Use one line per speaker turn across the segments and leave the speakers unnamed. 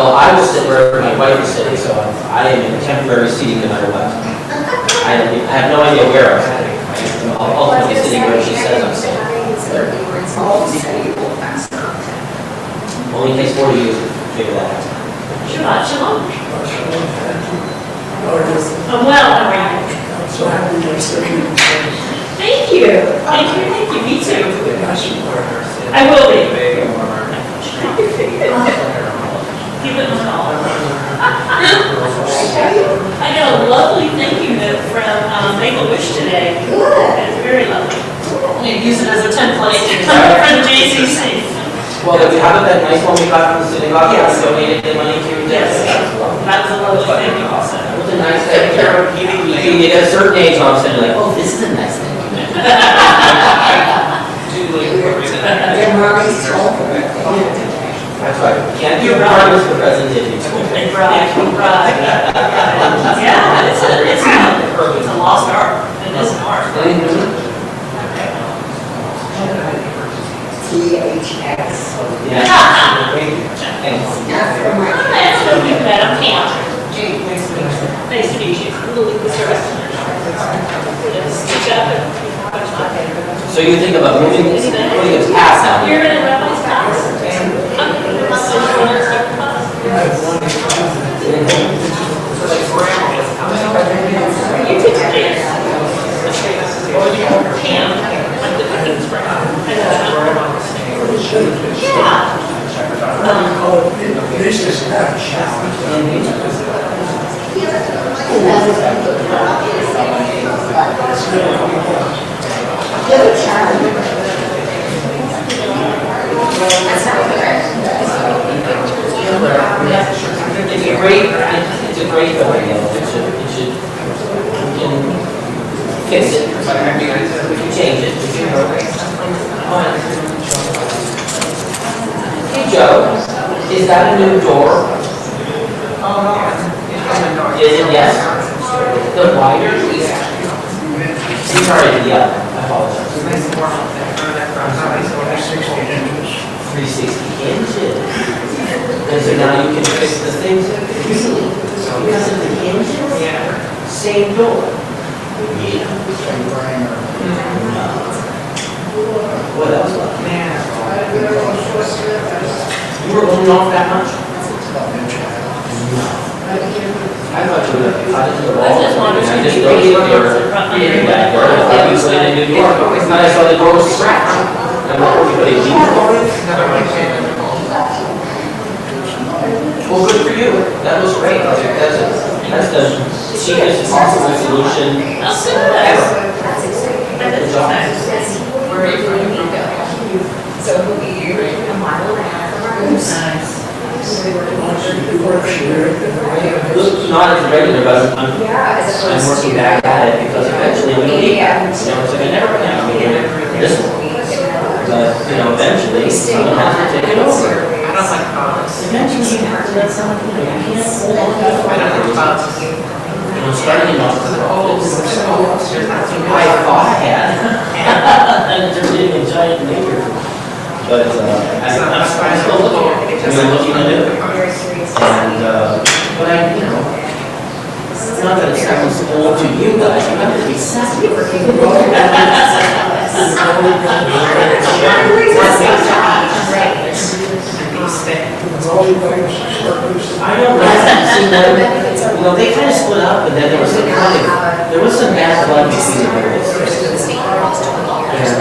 Well, I will sit where my wife is sitting, so I am in temporary seating no matter what. I have no idea where I'm sitting. I'm ultimately sitting where she says I'm sitting. Only takes 40 years to figure that out.
Shabbat shalom. I'm well, how are you?
So happy to see you.
Thank you. Thank you, thank you. Me too. I will be. Keep it on all. I got a lovely thank you note from Make-A-Wish today. It's very lovely. I'm going to use it as a template from JCC.
Well, if you haven't that nice one we got from the synagogue, yeah, we donated the money to.
Yes, that was a lovely thank you also.
It was a nice thing. You get a certain age, all of a sudden you're like, oh, this is a nice thing. That's right. Can't do regardless for presentation.
Right. Yeah, it's a lost art. It is an art.
THX.
Yeah. Thanks.
That's what we met on camp. Nice to meet you. Good service.
So you think about putting it past now?
You're in a rabbi's house? You took a dance. Camp. Like the cooking spring. Yeah.
This is not a challenge.
It's a great point, it should, we can fix it, we can change it, we can. Hey Joe, is that a new door? Is it, yes? The wider? Sorry, yeah, I apologize. 360 inches. And so now you can fix the things easily. Because of the hinges? Yeah. Same door. Yeah. What else? You were only off that much? No. I thought you would have cut it to the wall.
I just wanted to
I just
be
don't
ready
get there. Yeah, obviously in New York. I saw the door was scratched. And what, you put a key for it? Well, good for you. That was great. That's the cheapest possible solution
That's good.
ever.
That is nice.
Where are you from? So we'll be a mile and a half from our house.
Nice.
Not as regular, but I'm
Yeah, as opposed
working
to.
back at it because eventually we need that. It's like I never can. This one. But, eventually someone has to take it over.
I don't like phones.
Eventually you have to let someone, you can't hold on to it.
I don't like phones.
Starting off with the old, I thought I had. And it turned into a giant maker. But, I'm still looking at it. I'm looking at it. And, but it's not that it sounds old to you guys, you have to be sassy. I don't know, see them, they kind of split up, and then there was some bad blood between the brothers. And,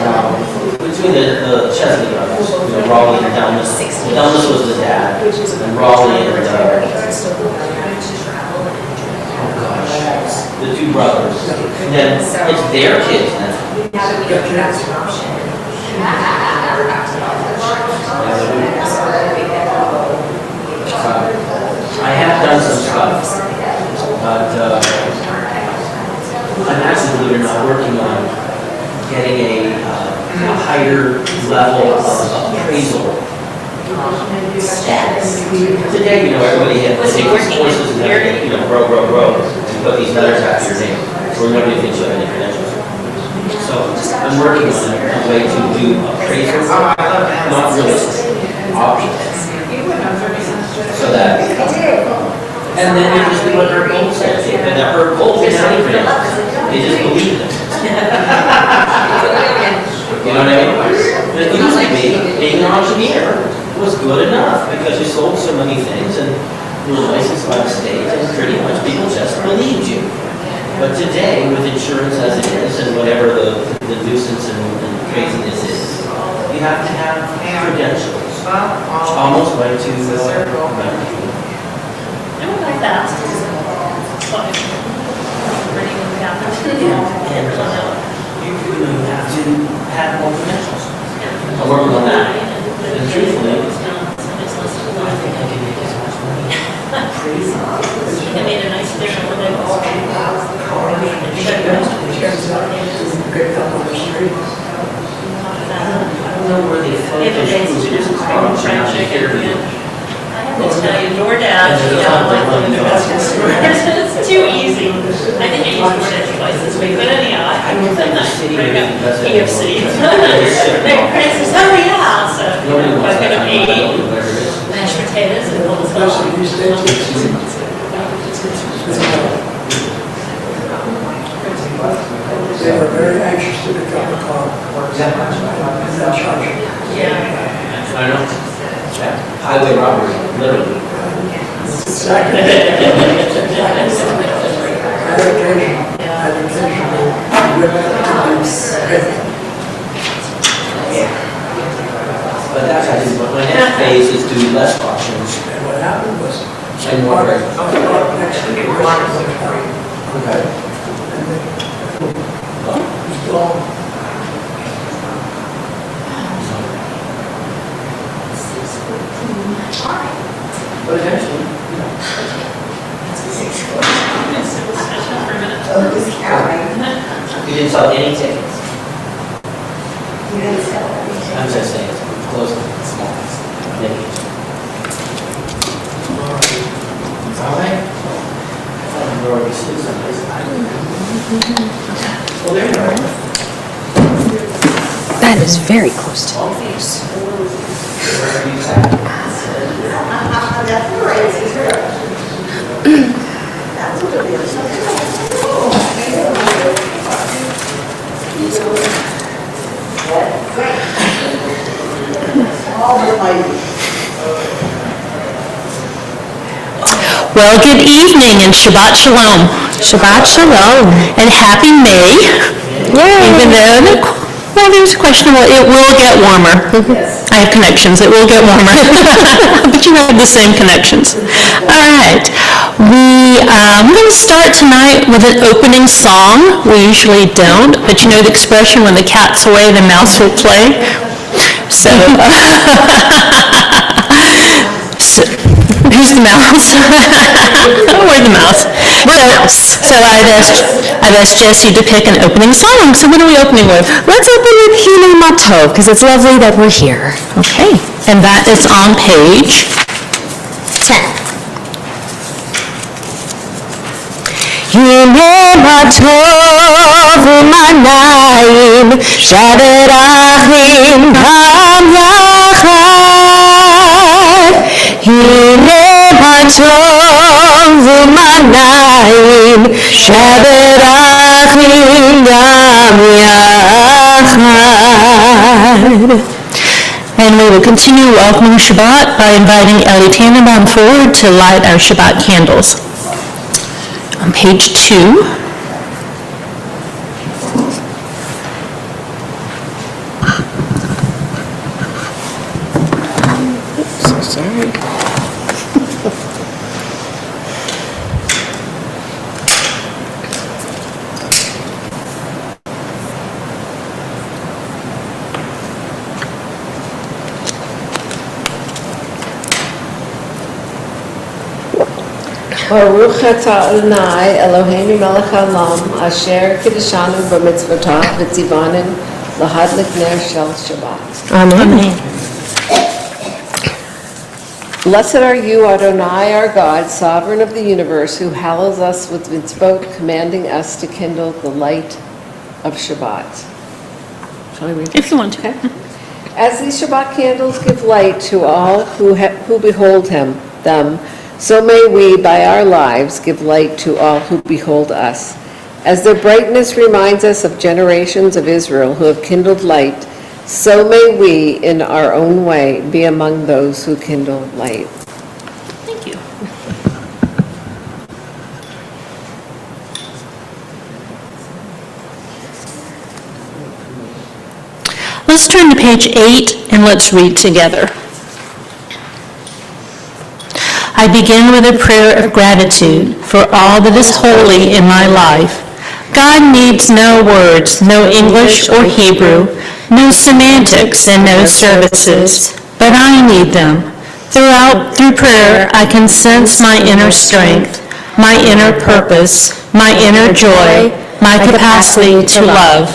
between the Chesney brothers, Raleigh and Delmas. Delmas was the dad, and Raleigh and, oh gosh, the two brothers. And then it's their kids now. I have done some stuff, but I'm actually, believe it or not, working on getting a higher level of appraisal status. Today, everybody had courses and everything, grow, and put these letters after your name, where nobody thinks you have any credentials. So I'm working on a way to do appraisal, not really options, so that And then you just do what Herb Gold says, and that Herb Gold is anything, they just believe it. You know what I mean? It used to be, being an engineer was good enough, because you sold so many things, and you were licensed by the state, and pretty much people just believed you. But today, with insurance as it is, and whatever the nuisance and craziness is, you have to have credentials, almost like to,
And we like that. But, ready when we happen.
and you have to have more credentials. I'm working on that, and truthfully, I think I can make as much money. Crazy.
They made a nice difference when they were all.
Picked up on the street.
I don't know where they
They have a
focus.
base
It's
fried chicken. I have to tell you, DoorDash, it's too easy. I think I use DoorDash twice this week, but anyhow,
I don't think the city
bring up
does it.
KFC. Their prices, oh yeah, so
Nobody wants
I pick up
that.
80
Whatever it is.
mashed potatoes and little
Especially these days. They were very anxious to pick up a car. And then charge it.
Yeah.
I know. Yeah. Highway robbery, literally.
Exactly. Educational,
But that's how you, my next phase is do less auctions
and what happened was,
and more.
next week,
Okay.
was gone.
But eventually, you didn't sell any tickets. I'm just saying, it's close to small. All right. I thought we were already sitting someplace. Well, there you are.
That is very close to the face.
Wherever you at.
Well, good evening and Shabbat Shalom. Shabbat Shalom. And happy May. Even though, well, there's questionable, it will get warmer. I have connections, it will get warmer. But you have the same connections. All right. I'm going to start tonight with an opening song. We usually don't, but you know the expression, when the cat's away, the mouse will play. So, who's the mouse? Oh, we're the mouse. We're the mouse. So I've asked Jesse to pick an opening song. So what are we opening with? Let's open with Hine Matov, because it's lovely that we're here. Okay. And that is on page 10. Hine Matov u'manayim shaverachim ham yachad. Hine Matov u'manayim shaverachim yam yachad. And we will continue welcoming Shabbat by inviting Ellie Tannenbaum forward to light our Shabbat candles. On page 2. Oops, sorry.
Baruch atah Adonai Eloheinu melech haolam asher kiddushanu b'mitzvotav v'tzivanim lahadlik ner shel Shabbat.
Amen.
Blessed are you, Adonai, our God, sovereign of the universe, who hallows us with mitzvot, commanding us to kindle the light of Shabbat. Shall I read this?
If you want to.
Okay. As these Shabbat candles give light to all who behold them, So may we, by our lives, give light to all who behold us. As their brightness reminds us of generations of Israel who have kindled light, so may we, in our own way, be among those who kindle light.
Thank you. Let's turn to page 8 and let's read together. I begin with a prayer of gratitude for all that is holy in my life. God needs no words, no English or Hebrew, no semantics and no services, but I need them. Through prayer, I can sense my inner strength, my inner purpose, my inner joy, my capacity to love.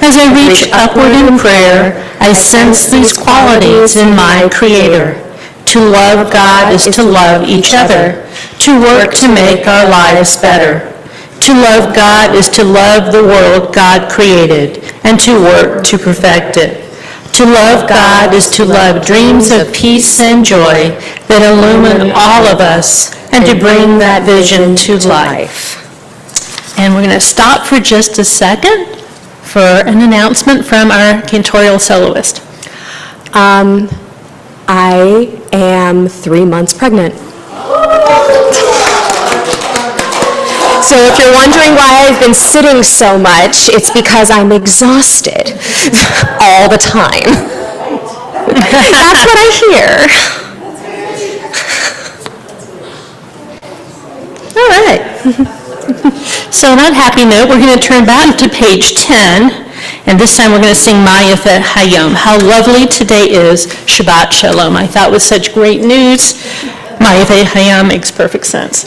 As I reach upward in prayer, I sense these qualities in my Creator. To love God is to love each other, to work to make our lives better. To love God is to love the world God created and to work to perfect it. To love God is to love dreams of peace and joy that illumine all of us and to bring that vision to life. And we're going to stop for just a second for an announcement from our cantorial soloist.
I am 3 months pregnant. So if you're wondering why I've been sitting so much, it's because I'm exhausted all the time. That's what I hear.
All right. So on that happy note, we're going to turn back to page 10, and this time we're going to sing Ma'ayafe Hayom. How lovely today is, Shabbat Shalom. I thought with such great news, Ma'ayafe Hayom makes perfect sense.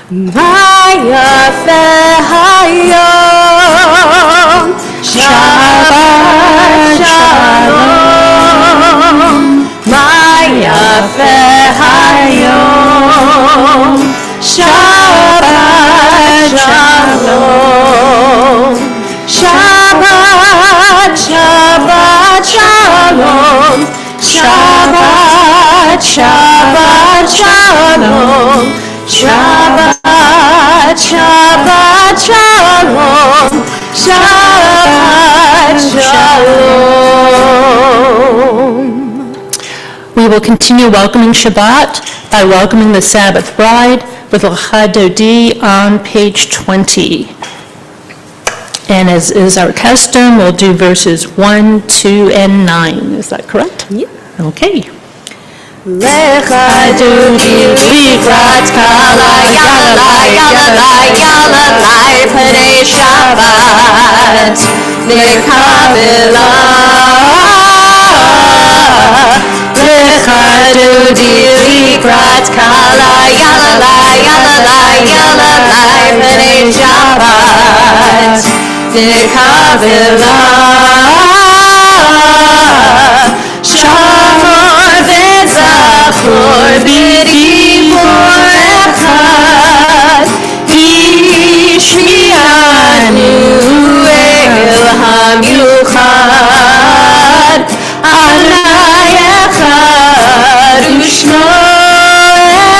Ma'ayafe Hayom, Shabbat Shalom. Ma'ayafe Hayom, Shabbat Shalom. Shabbat, Shabbat Shalom. Shabbat, Shabbat Shalom. Shabbat, Shabbat Shalom. Shabbat Shalom.
We will continue welcoming Shabbat by welcoming the Sabbath bride with L'cha Dodi on page 20. And as is our custom, we'll do verses 1, 2, and 9. Is that correct?
Yeah.
Okay.
L'cha Dodi likrat kala yalalai yalalai yalalai pnei Shabbat nekavela. L'cha Dodi likrat kala yalalai yalalai yalalai pnei Shabbat nekavela. Shamor v'zachor b'dibur echad ishmi'anu el hamiuchad Adonai echad u'shmo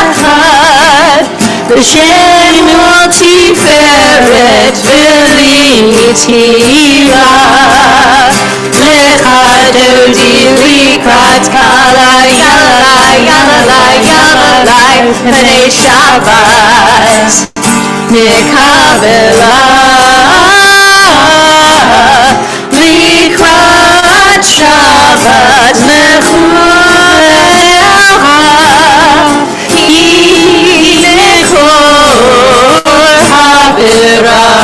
echad v'shemo tiferet v'litila. L'cha Dodi likrat kala yalalai yalalai yalalai pnei Shabbat nekavela. Likrat Shabbat mechulecha hine kol haberacha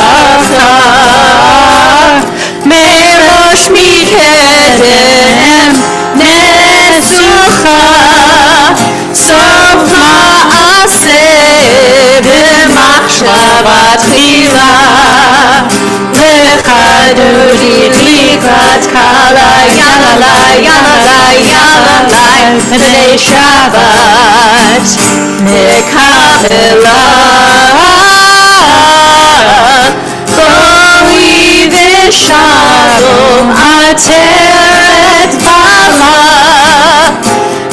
merosh mikedem nesucha sof ma'aseh b'machshavat chila. L'cha Dodi likrat kala yalalai yalalai yalalai pnei Shabbat nekavela. Boi v'shalom ateret bala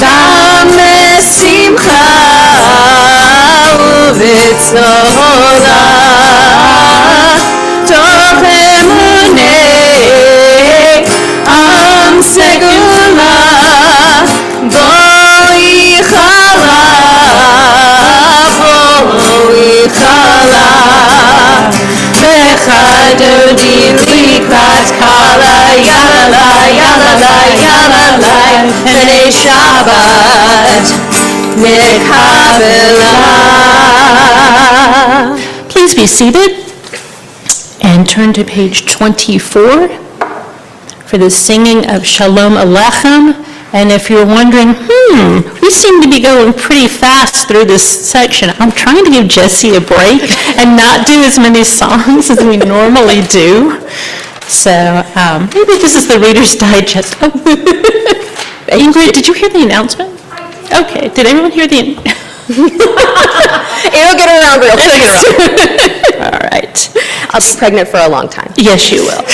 gam
Adodi Likrat Kala Yalala Yalala Yalala B'nai Shabbat Mekabela. Please be seated and turn to page 24 for the singing of Shalom Aleichem. And if you're wondering, we seem to be going pretty fast through this section. I'm trying to give Jesse a break and not do as many songs as we normally do. So maybe this is the Reader's Digest. Oh. Ingrid, did you hear the announcement? Okay, did everyone hear the...
It'll get around real fast.
All right.
I'll be pregnant for a long time.
Yes, you will.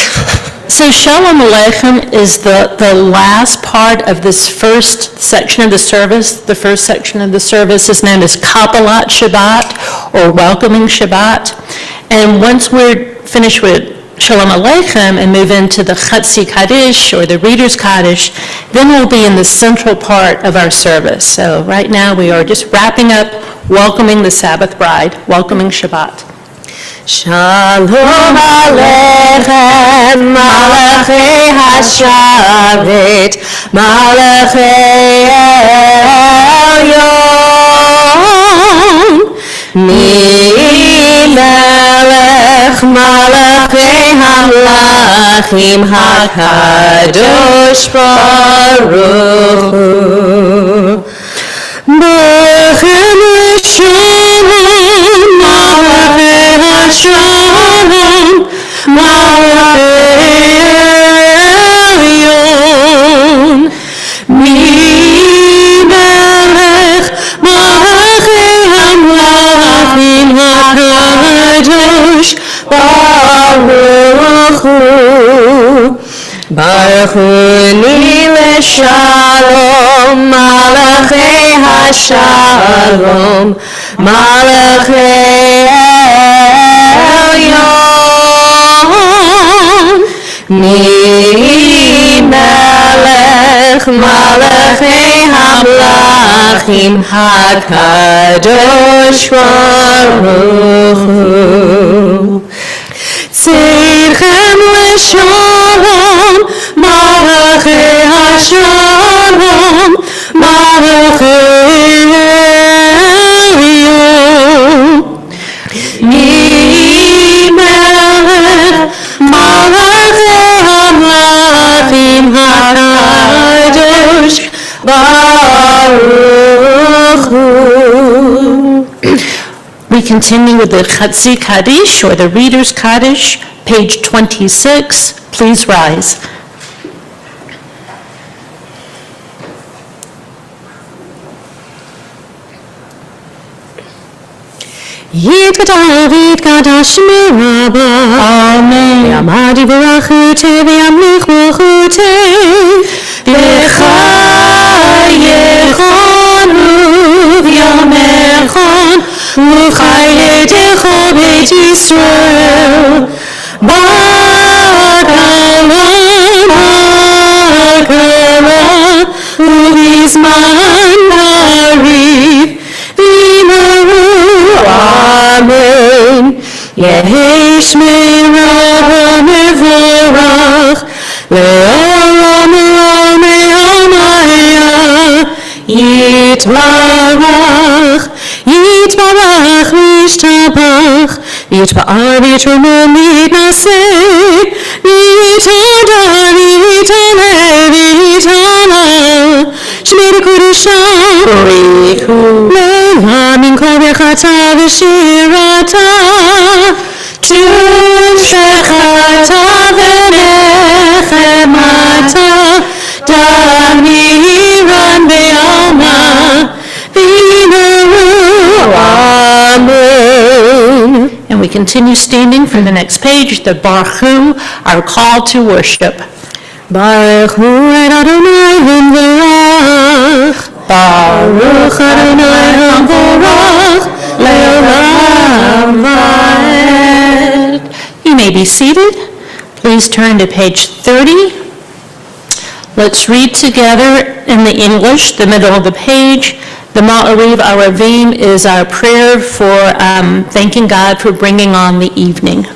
So Shalom Aleichem is the last part of this first section of the service. The first section of the service is known as Kabbalat Shabbat, or Welcoming Shabbat. And once we're finished with Shalom Aleichem and move into the Chatzi Kaddish, or the Reader's Kaddish, then we'll be in the central part of our service. So right now we are just wrapping up welcoming the Sabbath bride, welcoming Shabbat.
Shalom Aleichem, Malachei HaSharet, Malachei Elyon, Melech Malachei HaMlachim HaKadosh Baruch Hu, B'chem Shalom, Malachei HaShalom, Malachei Elyon, Melech Malachei HaMlachim HaKadosh Baruch Hu, Baruch Hu L'Shalom, Malachei HaShalom, Malachei Elyon, Melech Malachei HaMlachim HaKadosh Baruch Hu, Tzidchem L'Shalom, Malachei HaShalom, Malachei Elyon, Melech Malachei HaMlachim HaKadosh Baruch Hu. We continue with the Chatzi Kaddish, or the Reader's Kaddish, page 26. Please rise. Yitgadal v'yitgadash miraba. Amen. V'yamad yivarachute v'yamlich v'chute. V'chayechonu v'yamechon v'chayetecho beit Yisrael. Ba'kalam ha'kala u'vizman ha'ariv v'yimaru. Amen. Yehi shmeira mevorach le'olam le'omaya yitbarach yitbarach v'yishtabach v'yitba'ar v'yitromem v'yitnaseh v'yitodar v'yitaneh v'yitana shmeira kodesha borichu min kol bechata v'shirata tushechata v'nechemata damiran be'alma v'yimaru. Amen. And we continue standing for the next page, the Baruch Hu, our call to worship. Baruch Hu et Adonai v'varach. Baruch Adonai HaMvorach Le'olam Va'ed. You may be seated. Please turn to page 30. Let's read together in the English, the middle of the page. The Ma'ariv Aravim is our prayer for thanking God for bringing on the evening.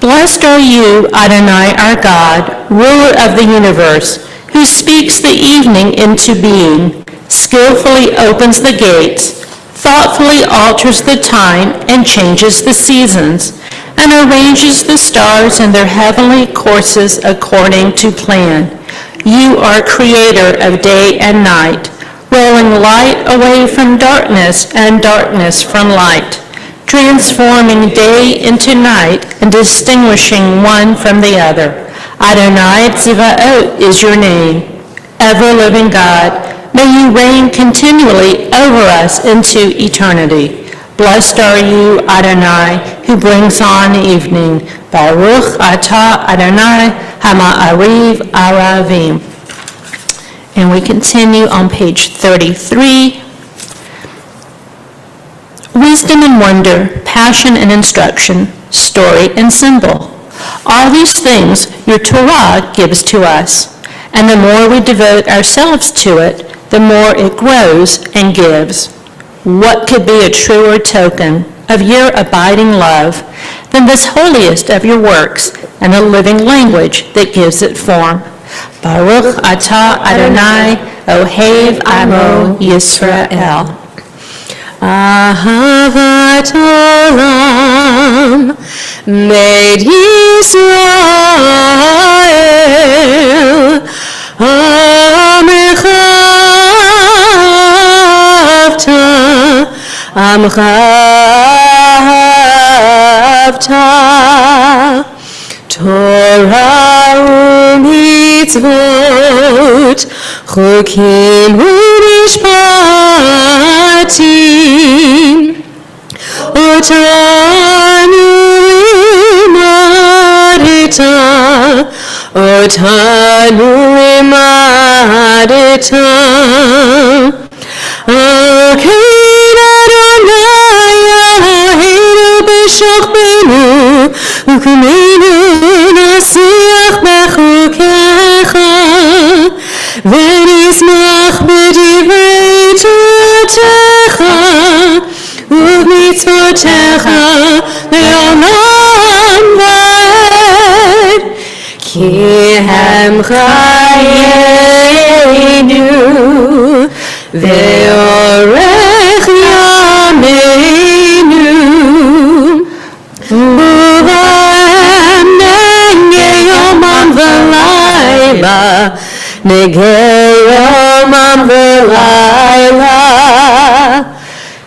Blessed are you, Adonai our God, ruler of the universe, who speaks the evening into being, skillfully opens the gates, thoughtfully alters the time and changes the seasons, and arranges the stars in their heavenly courses according to plan. You are creator of day and night, rolling light away from darkness and darkness from light, transforming day into night and distinguishing one from the other. Adonai Tzivaot is your name. Ever-living God, may you reign continually over us into eternity. Blessed are you, Adonai, who brings on evening. Baruch atah Adonai Hama'ariv Aravim. And we continue on page 33. Wisdom and wonder, passion and instruction, story and symbol. All these things your Torah gives to us, and the more we devote ourselves to it, the more it grows and gives. What could be a truer token of your abiding love than this holiest of your works and the living language that gives it form? Baruch atah Adonai, Ohev Amo Yisrael. Ahavat olam made Yisrael Amecha Amcha Torah u'mitzvot chukim u'mishpatim otanu imadeta Akein Adonai Eloheinu b'shachbenu u'kumeinu nasiach b'chukecha v'nismach b'divrei Toratecha u'b'mitzvotecha le'olam va'ed ki hem chayenu ve'orech yameinu u'va'em nege yomam v'layla nege yomam v'layla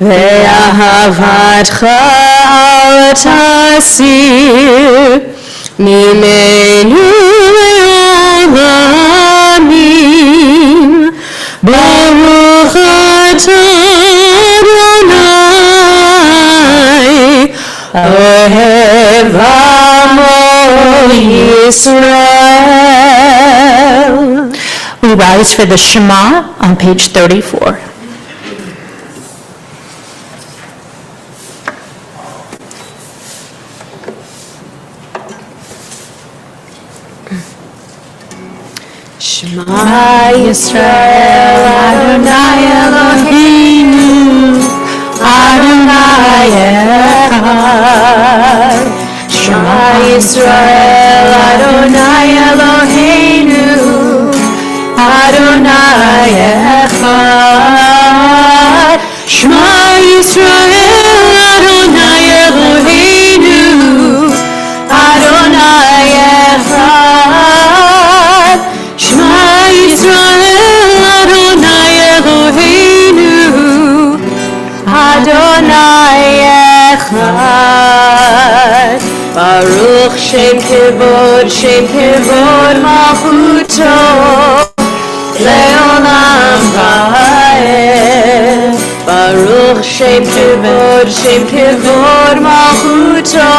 ve'ahavatcha al tasir mimenu le'olamim Baruch atah Adonai Ohev Amo Yisrael. We rise for the Shema on page 34. Shema Yisrael, Adonai Eloheinu, Adonai Echad. Shema Yisrael, Adonai Eloheinu, Adonai Echad. Shema Yisrael, Adonai Eloheinu, Adonai Echad. Shema Yisrael, Adonai Eloheinu, Adonai Echad. Baruch Shem Kevod Malchuto, Leolam Va'ed. Baruch Shem Kevod Malchuto,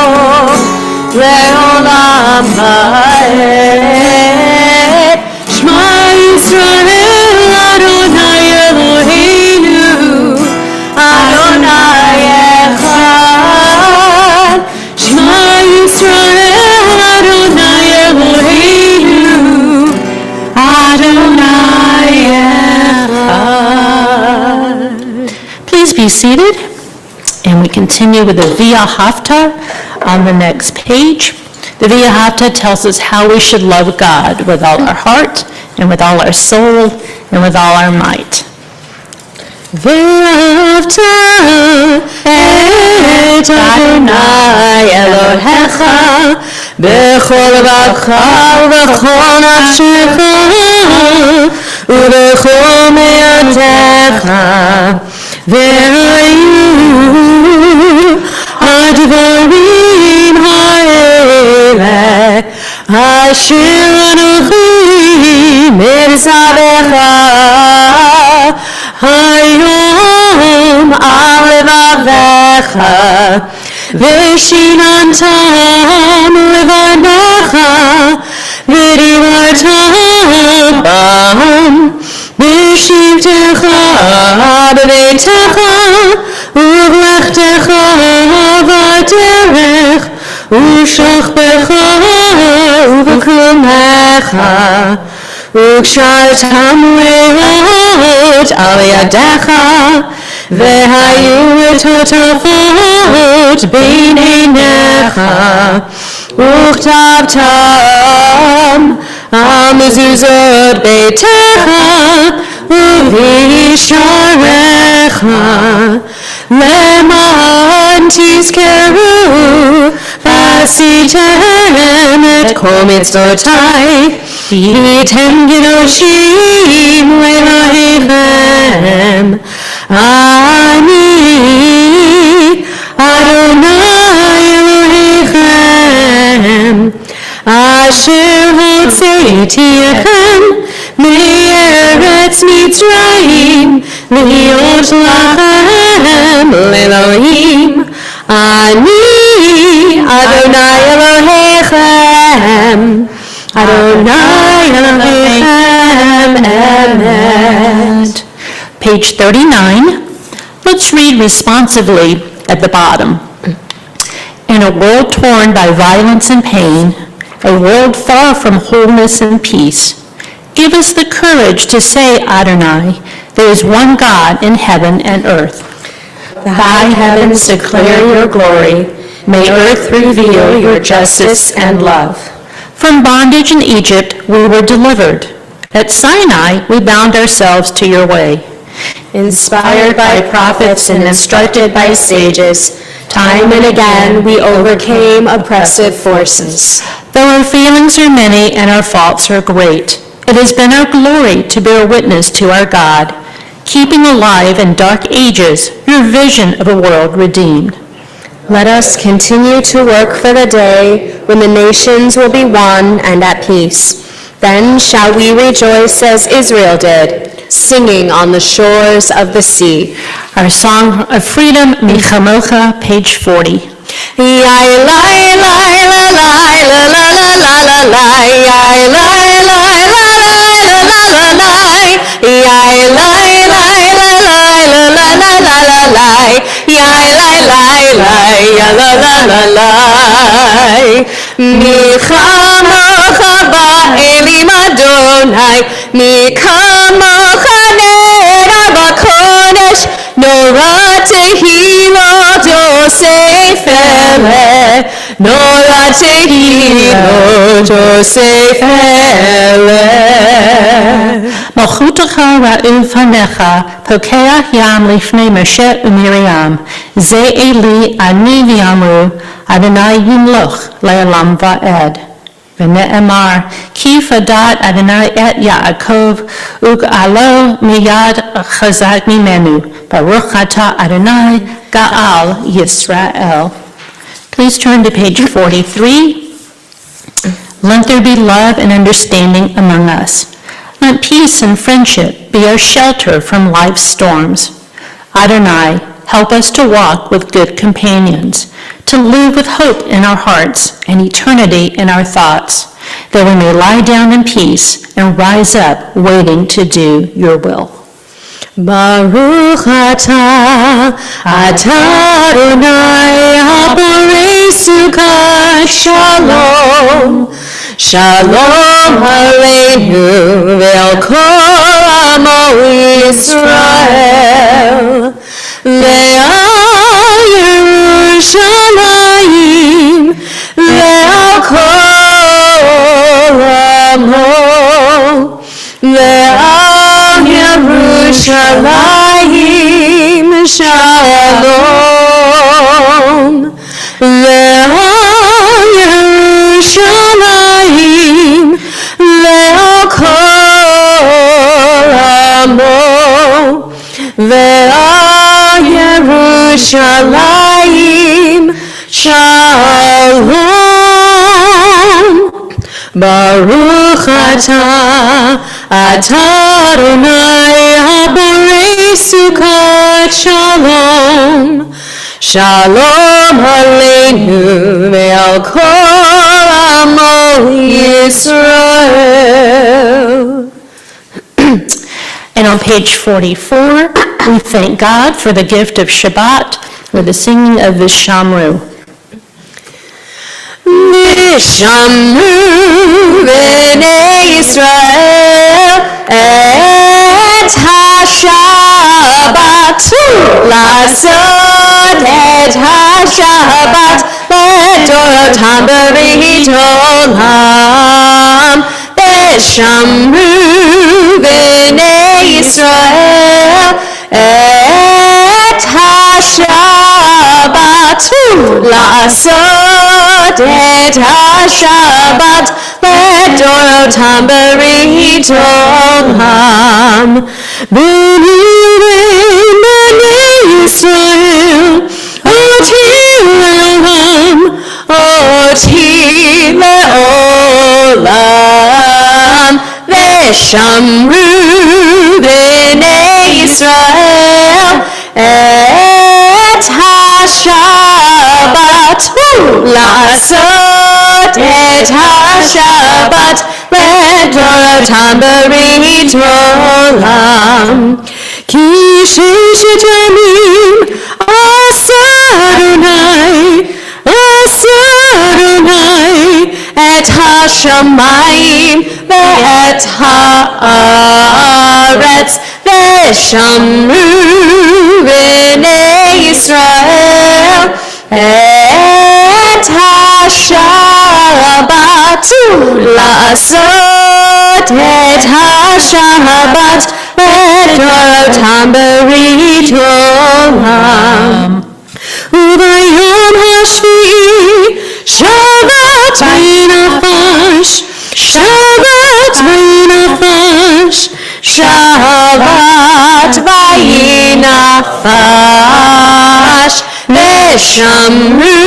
Leolam Va'ed. Shema Yisrael, Adonai Eloheinu, Adonai Echad. Shema Yisrael, Adonai Eloheinu, Adonai Echad. Please be seated, and we continue with the Via Haftarah on the next page. The V'ahavta tells us how we should love God with all our heart, and with all our soul, and with all our might.
ואהבת את אדוני אלוהיך בכל לבבך ובכל נפשך ובכל מאודך, והיו הדברים האלה אשר אנוכי מצווך היום על לבבך, ושיננתם לבניך, ודיברת בם בשבתך בביתך ובלכתך בדרך ושוכבך ובקומך, וקשרתם לראות על ידך, והיו תותפות בין עיניך, וכתבתם על מזוזות ביתך ובשעריך, למען תזכרו ועשיתם את כל מצוותיי, הייתם קדושים לאלוהיכם. אני אדוני אלוהיכם, אשר הוצאתיכם מארץ מצרים להיות לכם לאלוהים. אני אדוני אלוהיכם, Adonai Elohim Emet.
Page 39. Let's read responsively at the bottom. In a world torn by violence and pain, a world far from wholeness and peace, give us the courage to say, Adonai, there is one God in heaven and earth.
The high heavens declare your glory. May earth reveal your justice and love.
From bondage in Egypt we were delivered. At Sinai we bound ourselves to your way.
Inspired by prophets and instructed by sages, time and again we overcame oppressive forces.
Though our failings are many and our faults are great, it has been our glory to bear witness to our God, keeping alive in dark ages your vision of a world redeemed.
Let us continue to work for the day when the nations will be one and at peace. Then shall we rejoice as Israel did, singing on the shores of the sea.
Our song of freedom, Michamocha, page 40.
מי כמוך באלים אדוני, מי כמוך נראה בקודש, נורא תהילות יוסף אלה, נורא תהילות יוסף אלה.
מלכותך ראו פניך, פוקח ים לפני משה ומרים. זה אלי אני ויאמרו, אדוני ימלוך לעולם ועד. ונאמר, כי פדת אדוני את יעקב, וגאלו מיד חזק ממנו. ברוך אתה אדוני גאל ישראל. Please turn to page 43. Let there be love and understanding among us. Let peace and friendship be our shelter from life's storms. Adonai, help us to walk with good companions, to live with hope in our hearts and eternity in our thoughts, that we may lie down in peace and rise up waiting to do your will.
Baruch atah Adonai haborei sukkah shalom. Shalom aleinu ve'al kol amo Yisrael. Le'al Yerushalayim ve'al kol Yerushalayim Shalom. Le'al Yerushalayim Le'al Kol Amo. Le'al Yerushalayim Shalom. Baruch atah Adonai haborei sukkot shalom. Shalom aleinu ve'al kol amo Yisrael.
And on page 44, we thank God for the gift of Shabbat with the singing of the Shamru.
Vishamru b'nei Yisrael et ha-Shabbat לעשות את השבת לדורותם ברית עולם. ושמרו בני ישראל את השבת לעשות את השבת לדורותם ברית עולם. בני ישראל אותי לעולם, אותי לעולם. ושמרו בני ישראל את השבת לעשות את השבת לדורותם ברית עולם. כי ששת ימים עשה אדוני את השמיים ואת הארץ. ושמרו בני ישראל את השבת לעשות את השבת לדורותם ברית עולם. וביום השביעי שבת וינפש, שבת וינפש, שבת וינפש. ושמרו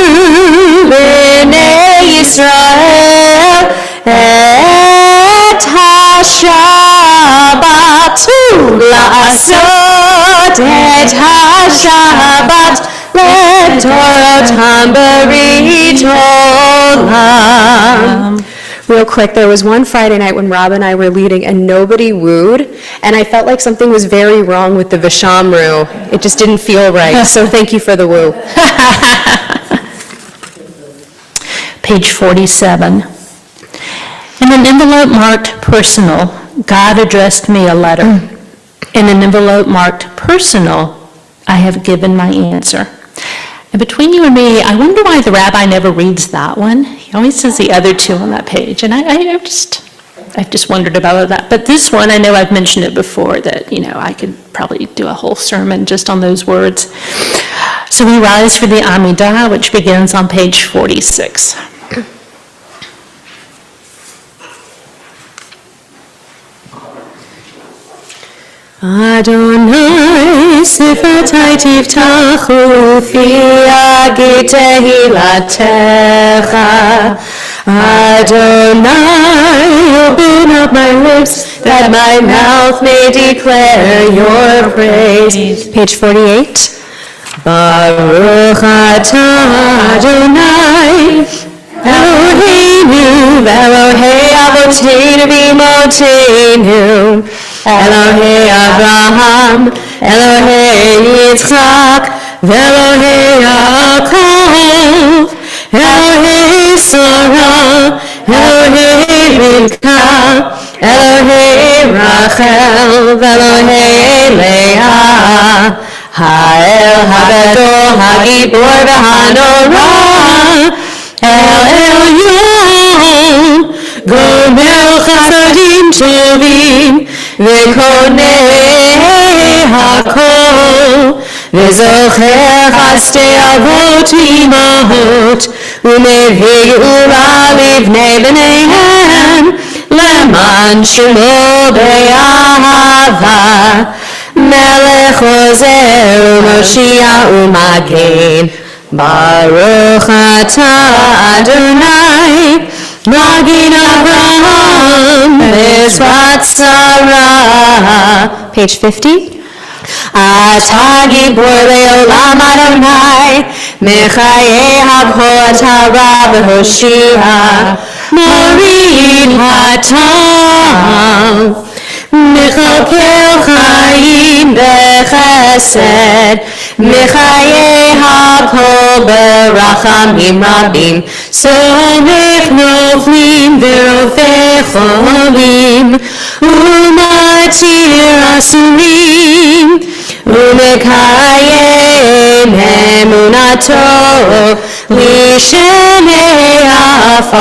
בני ישראל את השבת לעשות את השבת לדורותם ברית עולם.
Real quick, there was one Friday night when Rob and I were leading and nobody wooed, and I felt like something was very wrong with the Vishamru. It just didn't feel right, so thank you for the woo.
Page 47. In an envelope marked personal, God addressed me a letter. In an envelope marked personal, I have given my answer. And between you and me, I wonder why the rabbi never reads that one. He always says the other two on that page, and I've just wondered about that. But this one, I know I've mentioned it before, that, I could probably do a whole sermon just on those words. So we rise for the Amidah, which begins on page 46.
Adonai sifatai tiftachu fi yagid tehilatecha. Adonai, open up my lips that my mouth may declare your praise.
Page 48.
Baruch atah Adonai Eloheinu Elohei Avotenu v'Imotenu Elohei Abraham, Elohei Yitzchak, Elohei Yaakov, Elohei Sarah, Elohei Rivka, Elohei Rachel, Elohei Leah, Ha'el Hagadol, Hagibor v'Hanorah, El Elyon, Gomer Chasadim Tovim, V'konei
הכל, וזוכר חסדי אבות ואימהות, ומביא גאולה לבני בניהם, למען שמו באהבה. מלך עוזר ומושיע ומגן, ברוך אתה אדוני, מגן אברהם בעזרת שרה. Page 50. אתה גיבור לעולם אדוני, מחיי הבכות הרע והושיע, מוריד הטעם, מכלכל חיים בחסד, מחיי הכל ברחמים רבים, סומך נופלים ורופא חולים, ומתיר אסורים, ומקיים אמונתו לשני עפר,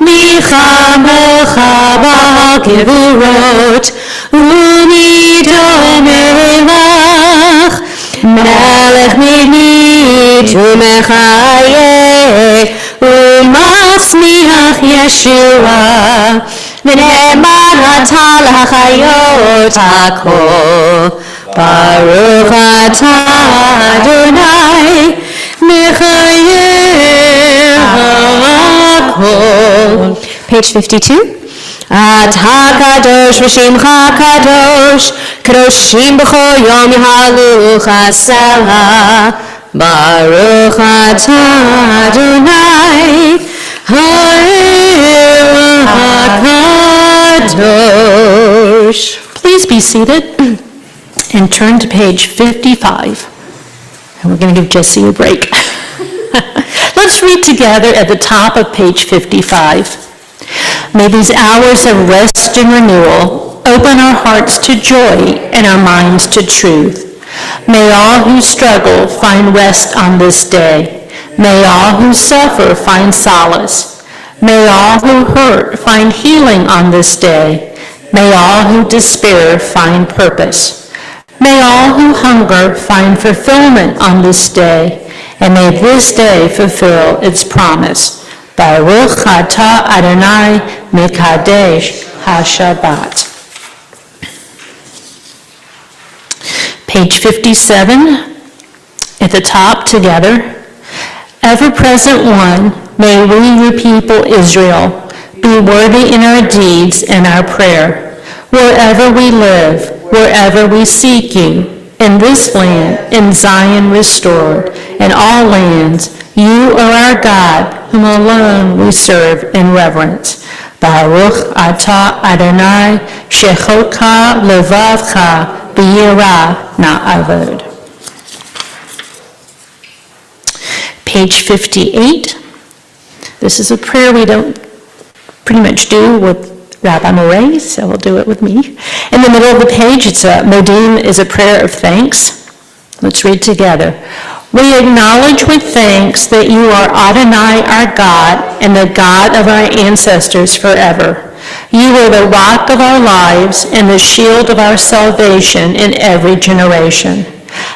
ניחם בחבל גבורות, ומדום מלך, מלך מדמית ומחיה, ומצמיח ישועה, ונאמן אתה להחיות הכל. ברוך אתה אדוני, מחיה הכל. Page 52. אתה קדוש ושמך קדוש, קדושים בכל יום יהללוך סלה. ברוך אתה אדוני, האל הקדוש.
Please be seated and turn to page 55. And we're going to give Jesse a break. Let's read together at the top of page 55. May these hours of rest and renewal open our hearts to joy and our minds to truth. May all who struggle find rest on this day. May all who suffer find solace. May all who hurt find healing on this day. May all who despair find purpose. May all who hunger find fulfillment on this day. And may this day fulfill its promise. Baruch atah Adonai mekadesh HaShabbat. Page 57, at the top together. Ever-present one, may we, your people Israel, be worthy in our deeds and our prayer. Wherever we live, wherever we seek you, in this land, in Zion restored, in all lands, you are our God, whom alone we serve in reverence. Baruch atah Adonai, shechoka levavcha b'yirah na'avod. Page 58. This is a prayer we don't pretty much do with Rabbi Moray, so we'll do it with me. In the middle of the page, Modim is a prayer of thanks. Let's read together. We acknowledge with thanks that you are Adonai, our God, and the God of our ancestors forever. You are the rock of our lives and the shield of our salvation in every generation.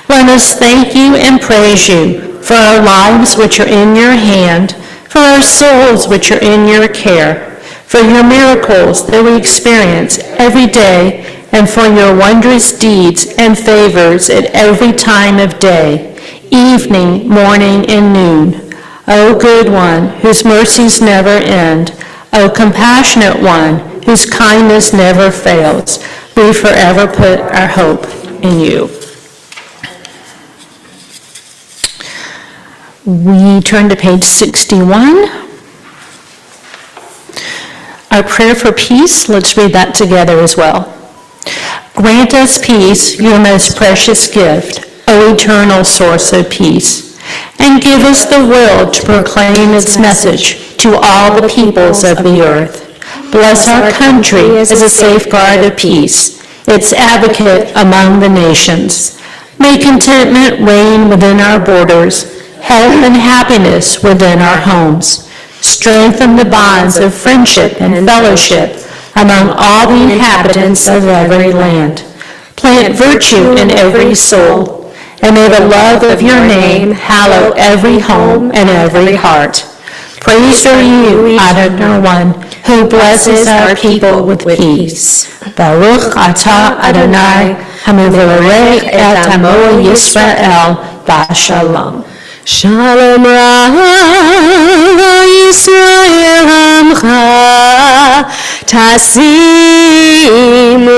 Let us thank you and praise you for our lives which are in your hand, for our souls which are in your care, for your miracles that we experience every day, and for your wondrous deeds and favors at every time of day, evening, morning, and noon. O good one, whose mercies never end, O compassionate one, whose kindness never fails, we forever put our hope in you. We turn to page 61. Our prayer for peace, let's read that together as well. Grant us peace, your most precious gift, O eternal source of peace, and give us the will to proclaim its message to all the peoples of the earth. Bless our country as a safeguard of peace, its advocate among the nations. May contentment reign within our borders, health and happiness within our homes. Strengthen the bonds of friendship and fellowship, among all the inhabitants of every land. Plant virtue in every soul, and may the love of your name hallow every home and every heart. Praised are you, Adonai One, who blesses our people with peace. Baruch atah Adonai, hamivarech et amo Yisrael, b'shalom.
Shalom Yisrael Amcha, Tasim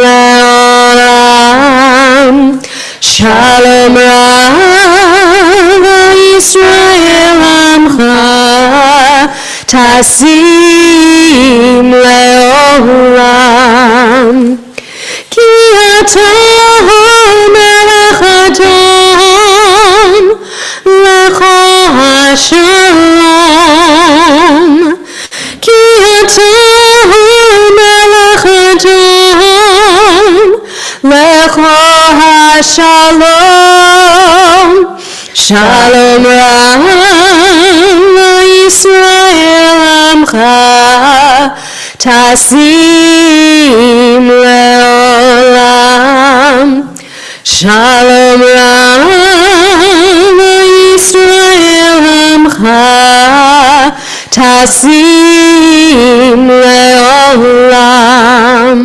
Le'olam. Shalom Yisrael Amcha, Tasim Le'olam. Ki atah melech Adon, Lecha Shalom, Ki atah melech Adon, Lecha Shalom. Shalom Yisrael Amcha, Tasim Le'olam. Shalom Yisrael Amcha, Tasim Le'olam.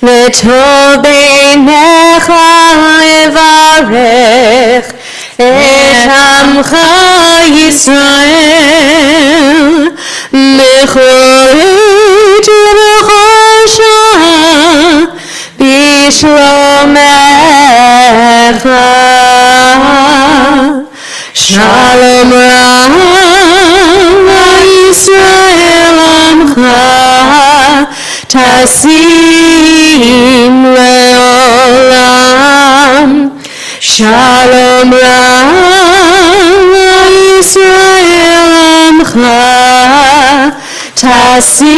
V'tov beinecha levarech et Amcha Yisrael mechoret v'chosha b'shlomecha. Shalom Yisrael Amcha, Tasim Le'olam. Shalom Yisrael Amcha, Tasim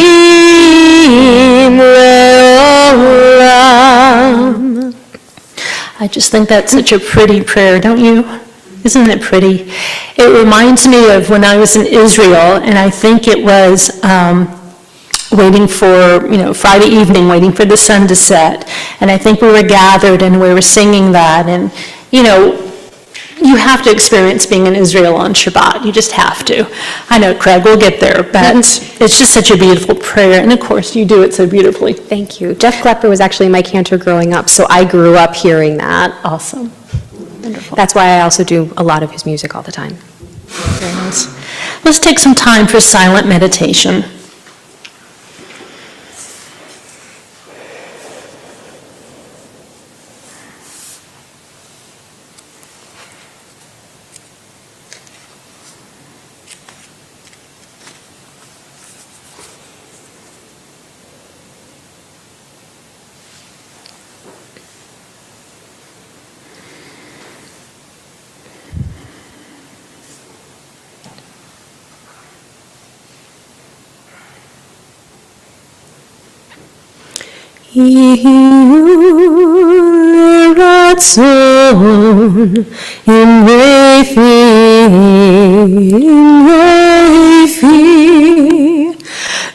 Le'olam.
I just think that's such a pretty prayer, don't you? Isn't it pretty? It reminds me of when I was in Israel, and I think it was waiting for, Friday evening, waiting for the sun to set. And I think we were gathered and we were singing that. And, you have to experience being in Israel on Shabbat. You just have to. I know, Craig, we'll get there, but it's just such a beautiful prayer. And of course, you do it so beautifully.
Thank you. Jeff Klepper was actually my cantor growing up, so I grew up hearing that.
Awesome. Wonderful.
That's why I also do a lot of his music all the time.
Very nice. Let's take some time for silent meditation.
Ratzon im Refi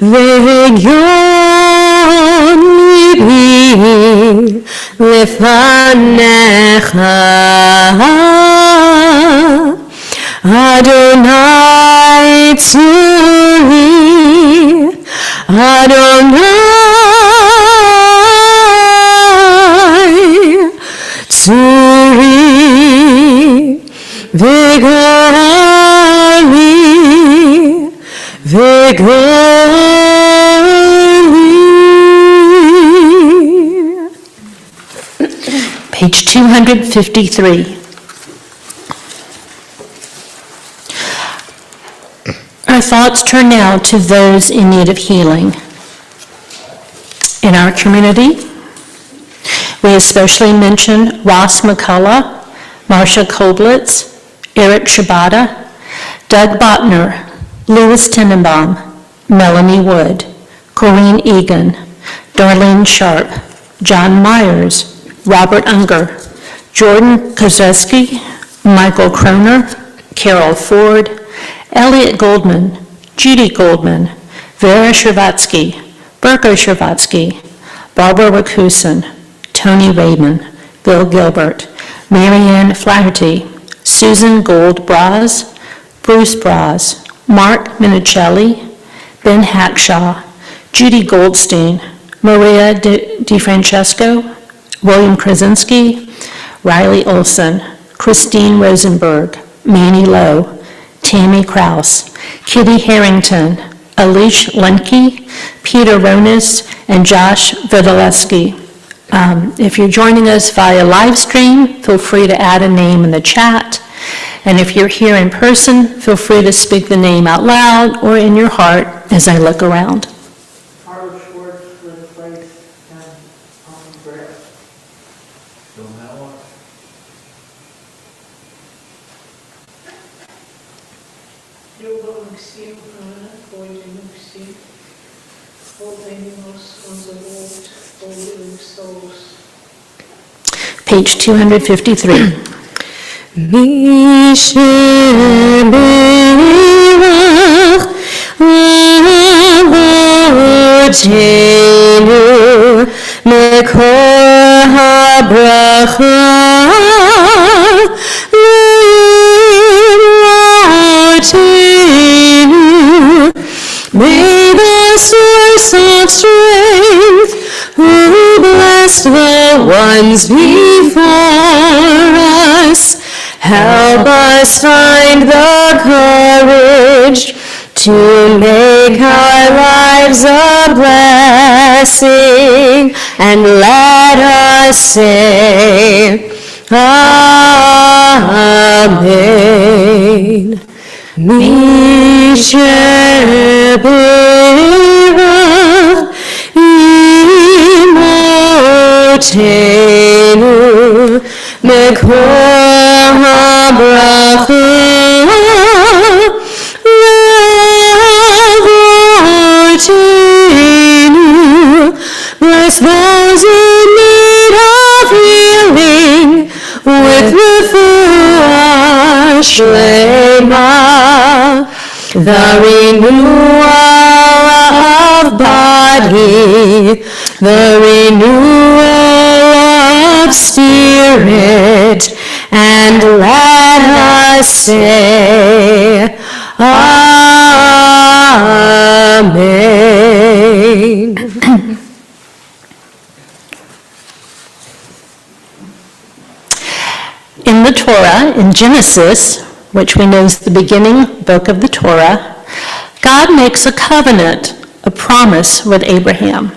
ve'yon libi lefanecha Adonai tzuri Adonai Tzuri v'gali
Page 253. Our thoughts turn now to those in need of healing. In our community, we especially mention Ross McCullough, Marsha Koblitz, Eric Shabata, Doug Botner, Louis Tenenbaum, Melanie Wood, Corrine Egan, Darlene Sharp, John Myers, Robert Unger, Jordan Kozeski, Michael Kroner, Carol Ford, Elliot Goldman, Judy Goldman, Vera Shravatsky, Berko Shervatsky, Barbara Rakusin, Tony Raymond, Bill Gilbert, Marianne Flaherty, Susan Gold Braz, Bruce Braz, Mark Minicelli, Ben Hackshaw, Judy Goldstein, Maria DeFrancesco, William Krasinski, Riley Olson, Christine Rosenberg, Manny Lowe, Tammy Kraus, Kitty Harrington, Alish Lenke, Peter Ronis, and Josh Vidalewski. If you're joining us via live stream, feel free to add a name in the chat. And if you're here in person, feel free to speak the name out loud or in your heart as I look around.
Carl Schwartz was placed on prayer.
Luego Maxim, Boyd Maxim, all animals on the world, all living souls.
Page 253.
Mishe berach avotenu mekor habracha le'imotenu. May the source of strength, who blessed the ones before us, help us find the courage to make our lives a blessing, and let us say, Amen. Mishe berach imotenu mekor habracha le'avotenu. Bless those in need of healing with refuah shlema, the renewal of body, the renewal of spirit, and let us say, Amen.
In the Torah, in Genesis, which we know is the beginning book of the Torah, God makes a covenant, a promise with Abraham.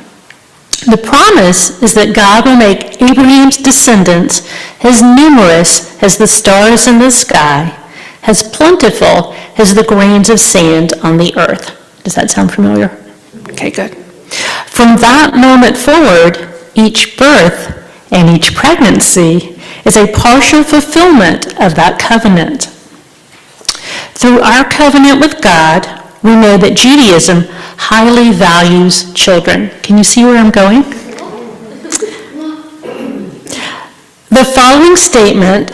The promise is that God will make Abraham's descendants as numerous as the stars in the sky, as plentiful as the grains of sand on the earth. Does that sound familiar? Okay, good. From that moment forward, each birth and each pregnancy is a partial fulfillment of that covenant. Through our covenant with God, we know that Judaism highly values children. Can you see where I'm going? The following statement,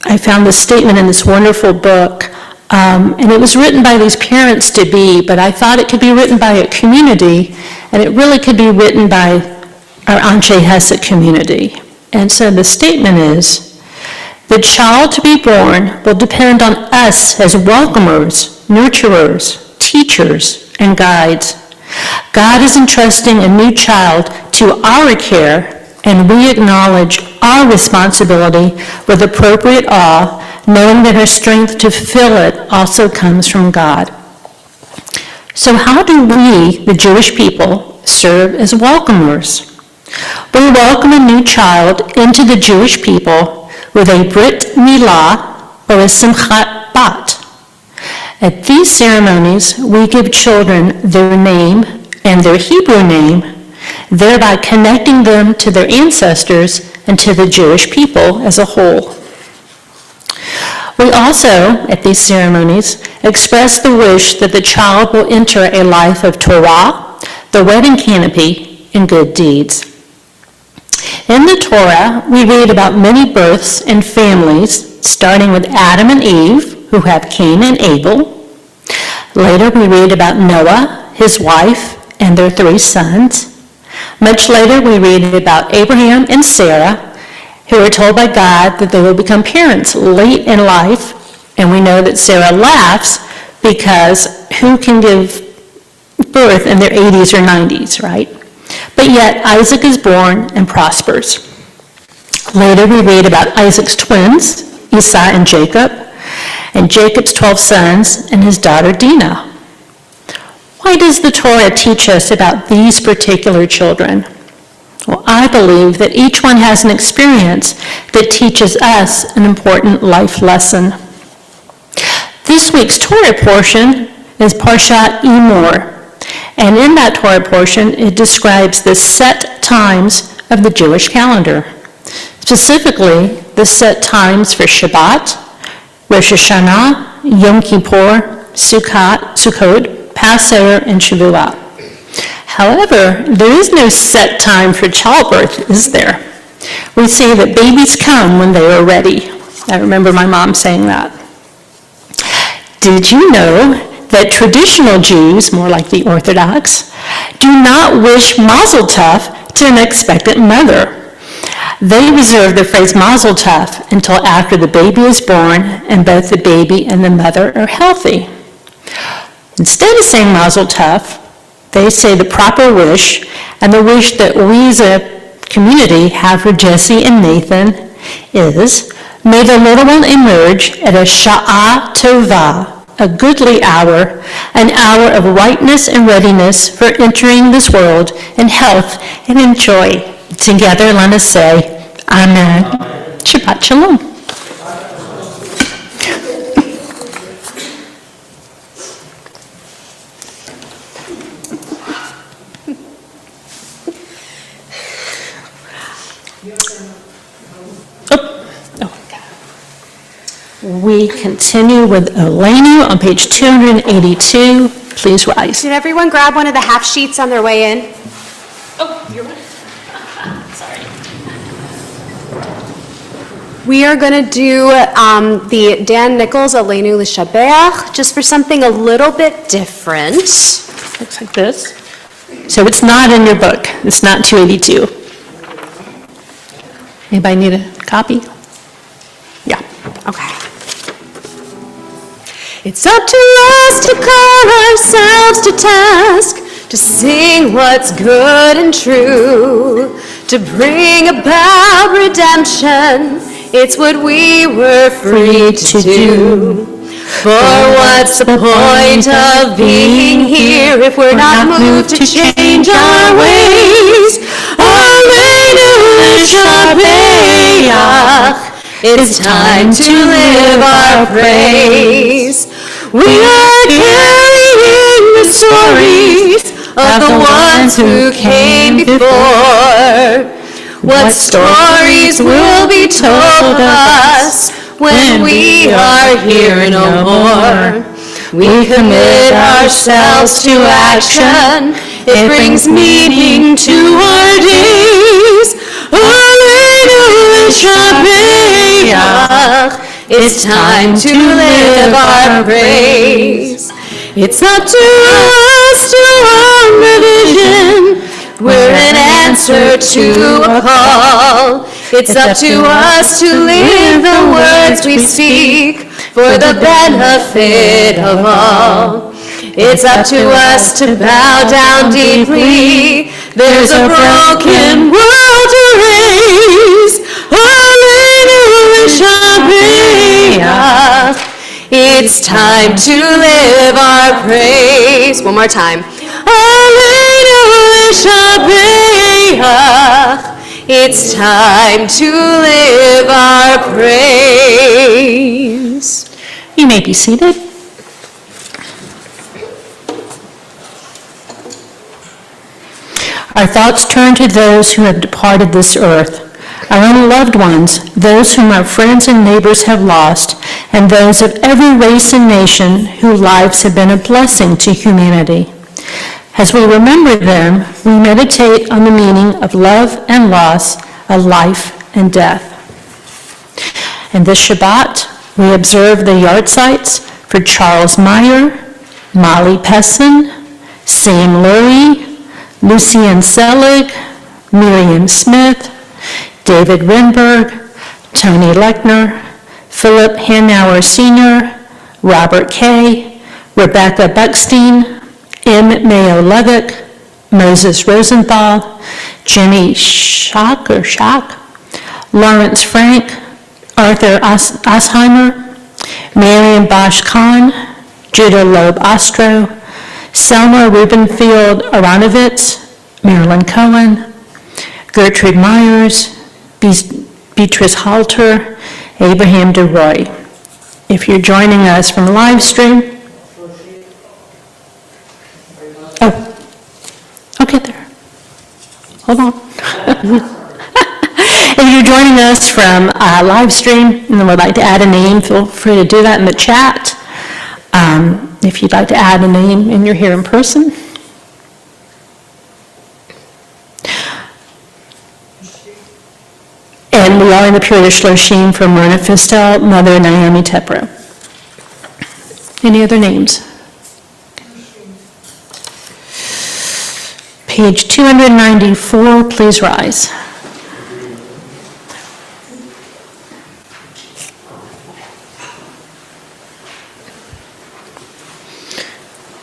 I found this statement in this wonderful book, and it was written by these parents-to-be, but I thought it could be written by a community, and it really could be written by our Anshe Hesed community. And so the statement is, the child to be born will depend on us as welcomers, nurturers, teachers, and guides. God is entrusting a new child to our care, and we acknowledge our responsibility with appropriate awe, knowing that our strength to fulfill it also comes from God. So how do we, the Jewish people, serve as welcomers? We welcome a new child into the Jewish people with a Brit Milah or a Simchat Bat. At these ceremonies, we give children their name and their Hebrew name, thereby connecting them to their ancestors and to the Jewish people as a whole. We also, at these ceremonies, express the wish that the child will enter a life of Torah, the wedding canopy, and good deeds. In the Torah, we read about many births and families, starting with Adam and Eve, who have Cain and Abel. Later, we read about Noah, his wife, and their 3 sons. Much later, we read about Abraham and Sarah, who were told by God that they would become parents late in life, and we know that Sarah laughs because who can give birth in their 80s or 90s, right? But yet Isaac is born and prospers. Later we read about Isaac's twins, Esau and Jacob, and Jacob's 12 sons and his daughter Dinah. Why does the Torah teach us about these particular children? Well, I believe that each one has an experience that teaches us an important life lesson. This week's Torah portion is Parshat Emor, and in that Torah portion, it describes the set times of the Jewish calendar. Specifically, the set times for Shabbat, Rosh Hashanah, Yom Kippur, Sukkot, Passover, and Shavuot. However, there is no set time for childbirth, is there? We say that babies come when they are ready. I remember my mom saying that. Did you know that traditional Jews, more like the Orthodox, do not wish Mazel Tov to an expectant mother? They reserve the phrase Mazel Tov until after the baby is born and both the baby and the mother are healthy. Instead of saying Mazel Tov, they say the proper wish, and the wish that we as a community have for Jesse and Nathan is, may the little one emerge at a Sha'ah Tovah, a goodly hour, an hour of rightness and readiness for entering this world in health and in joy. Together, let us say, Amen. Shabbat Shalom. We continue with Elenu on page 282. Please rise.
Did everyone grab one of the half sheets on their way in?
Oh, you're right. Sorry.
We are going to do the Dan Nichols Elenu L'Shabeach, just for something a little bit different.
Looks like this. So it's not in your book. It's not 282. Anybody need a copy? Yeah.
Okay. It's up to us to call ourselves to task, to sing what's good and true, to bring about redemption. It's what we were free to do. For what's the point of being here if we're not moved to change our ways? It's time to live our praise. We are carrying the stories of the ones who came before. What stories will be told of us when we are here no more? We commit ourselves to action. It brings meaning to our days. It's time to live our praise. It's up to us to own the vision. We're an answer to a call. It's up to us to live the words we speak for the benefit of all. It's up to us to bow down deeply. There's a broken world to raise. It's time to live our praise. One more time. It's time to live our praise.
You may be seated. Our thoughts turn to those who have departed this earth, our own loved ones, those whom our friends and neighbors have lost, and those of every race and nation whose lives have been a blessing to humanity. As we remember them, we meditate on the meaning of love and loss, of life and death. In this Shabbat, we observe the yahrzeits for Charles Meyer, Molly Pesson, Sam Lurie, Lucian Selig, Miriam Smith, David Renberg, Tony Lechner, Philip Hanauer Sr., Robert Kay, Rebecca Buckstein, M. Mayo Levick, Moses Rosenthal, Jenny Schock, Lawrence Frank, Arthur Ossheimer, Marion Bosch Kahn, Judah Loeb Ostro, Selma Rubenfield Aronovitz, Marilyn Cohen, Gertrude Myers, Beatrice Halter, Abraham DeRoy. If you're joining us from live stream, get there. Hold on. If you're joining us from live stream and would like to add a name, feel free to do that in the chat. If you'd like to add a name and you're here in person. And we are in the period of Shloshim from Myrna Fistel, Mother Naomi Tepra. Any other names? Page 294, please rise.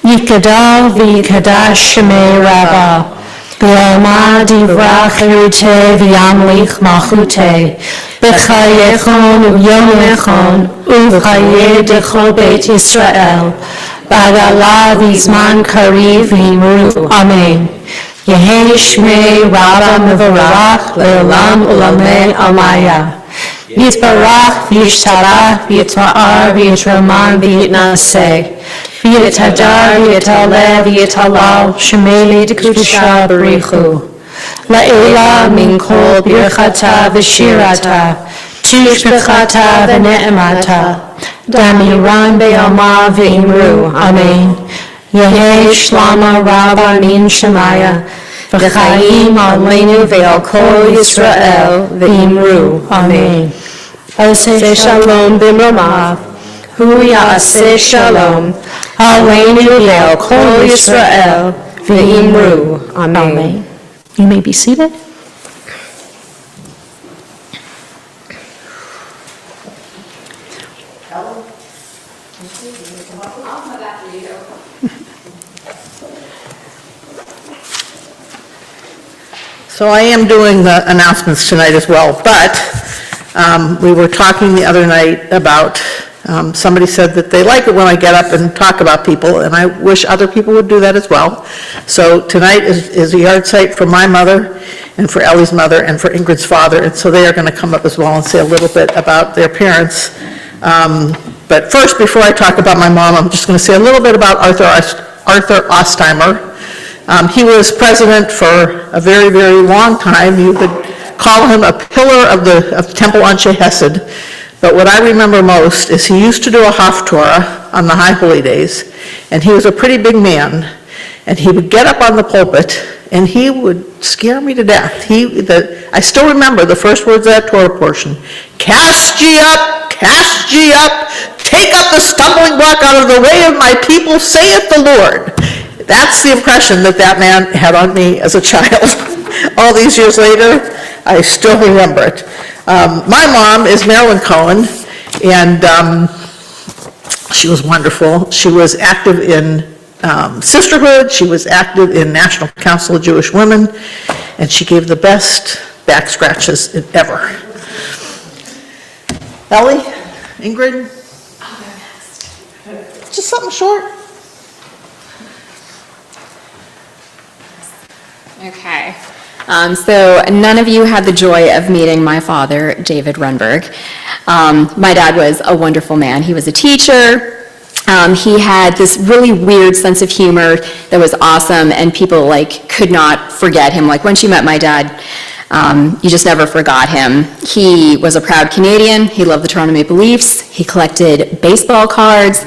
Yikadal v'yikadash shemei Rabbah, v'yalma divrach erute v'yamlich malchute, b'chayechon u'yomechon u'v'chayeh dechol Beit Yisrael, b'agala v'zman kariv v'imru. Amen. Yehi shmei Rabbah mevorach le'olam ulamei almaya. Yitbarach v'yishtarach v'yitma'ar v'yitraman v'yitnaseh. V'yitadar v'yitaleh v'yitalal shemei d'kudusha barichu. La'ela min kol birchata v'shirata tishbechata v'ne'emata damiran be'alma v'imru. Amen. Yehi shlama Rabbah min shemaya v'chaim aleinu ve'al kol Yisrael v'imru. Amen. Oseh shalom b'mromav, hu ya'aseh shalom, aleinu ve'al kol Yisrael v'imru. Amen. You may be seated.
So I am doing the announcements tonight as well, but we were talking the other night about, somebody said that they like it when I get up and talk about people, and I wish other people would do that as well. So tonight is a yard site for my mother, and for Ellie's mother, and for Ingrid's father, and so they are going to come up as well and say a little bit about their parents. But first, before I talk about my mom, I'm just going to say a little bit about Arthur Ostheimer. He was president for a very, very long time. You could call him a pillar of Temple Anshe Hesed. But what I remember most is he used to do a Haftorah on the High Holy Days, and he was a pretty big man, and he would get up on the pulpit, and he would scare me to death. I still remember the first words of that Torah portion: cast ye up, take up the stumbling block out of the way of my people, saith the Lord. That's the impression that man had on me as a child. All these years later, I still remember it. My mom is Marilyn Cohen, and she was wonderful. She was active in sisterhood. She was active in National Council of Jewish Women, and she gave the best back scratches ever. Ellie? Ingrid? Just something short.
Okay. So none of you had the joy of meeting my father, David Renberg. My dad was a wonderful man. He was a teacher. He had this really weird sense of humor that was awesome, and people could not forget him. Once you met my dad, you just never forgot him. He was a proud Canadian. He loved the Toronto Maple Leafs. He collected baseball cards,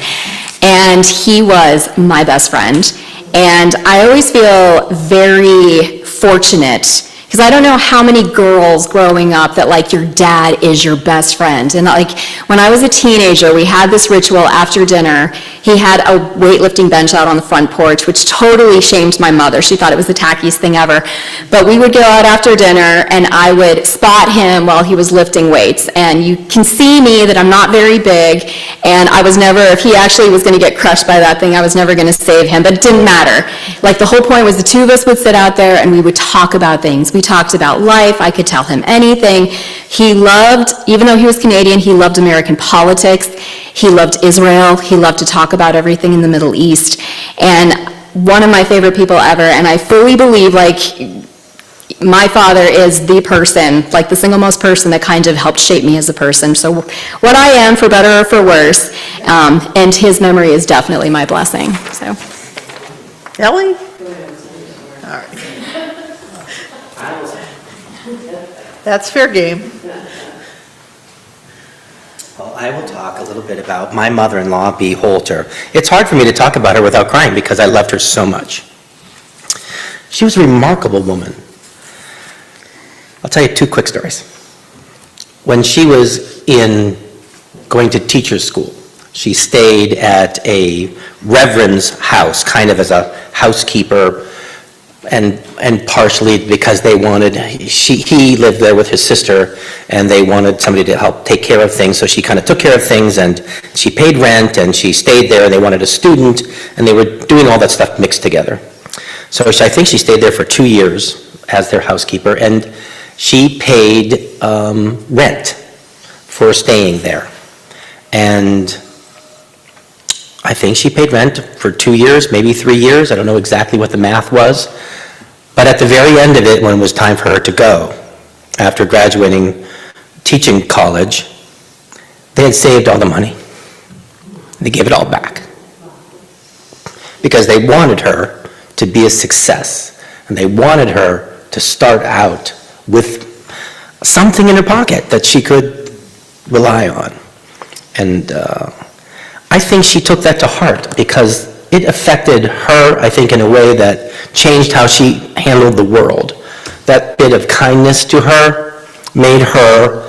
and he was my best friend. And I always feel very fortunate, because Because I don't know how many girls growing up that like your dad is your best friend. And like when I was a teenager, we had this ritual after dinner. He had a weightlifting bench out on the front porch, which totally shamed my mother. She thought it was the tackiest thing ever. But we would go out after dinner and I would spot him while he was lifting weights. And you can see me that I'm not very big, and I was never, if he actually was going to get crushed by that thing, I was never going to save him, but it didn't matter. Like the whole point was the two of us would sit out there and we would talk about things. We talked about life. I could tell him anything. He loved, even though he was Canadian, he loved American politics. He loved Israel. He loved to talk about everything in the Middle East. And one of my favorite people ever, and I fully believe like my father is the person, like the single most person that kind of helped shape me as a person. So what I am, for better or for worse, and his memory is definitely my blessing, so.
Ellie? All right. That's fair game.
Well, I will talk a little bit about my mother-in-law, Bea Holter. It's hard for me to talk about her without crying because I loved her so much. She was a remarkable woman. I'll tell you two quick stories. When she was going to teacher's school, she stayed at a reverend's house, kind of as a housekeeper, and partially because they wanted, he lived there with his sister, and they wanted somebody to help take care of things, so she kind of took care of things, and she paid rent, and she stayed there, and they wanted a student, and they were doing all that stuff mixed together. So I think she stayed there for 2 years as their housekeeper, and she paid rent for staying there. And I think she paid rent for 2 years, maybe 3 years. I don't know exactly what the math was. But at the very end of it, when it was time for her to go, after graduating teaching college, they had saved all the money. They gave it all back. Because they wanted her to be a success. And they wanted her to start out with something in her pocket that she could rely on. And I think she took that to heart because it affected her, I think, in a way that changed how she handled the world. That bit of kindness to her made her,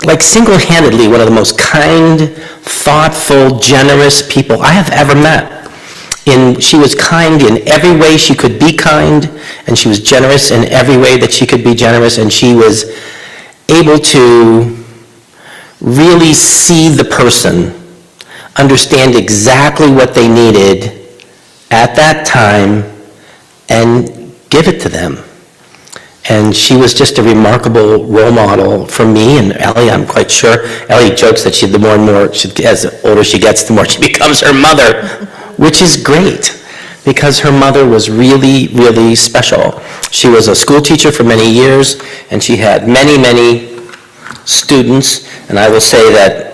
like single-handedly, one of the most kind, thoughtful, generous people I have ever met. She was kind in every way she could be kind, and she was generous in every way that she could be generous, and she was able to really see the person, understand exactly what they needed at that time, and give it to them. And she was just a remarkable role model for me and Ellie, I'm quite sure. Ellie jokes that the more and more, as older she gets, the more she becomes her mother, which is great, because her mother was really, really special. She was a school teacher for many years, and she had many, many students, and I will say that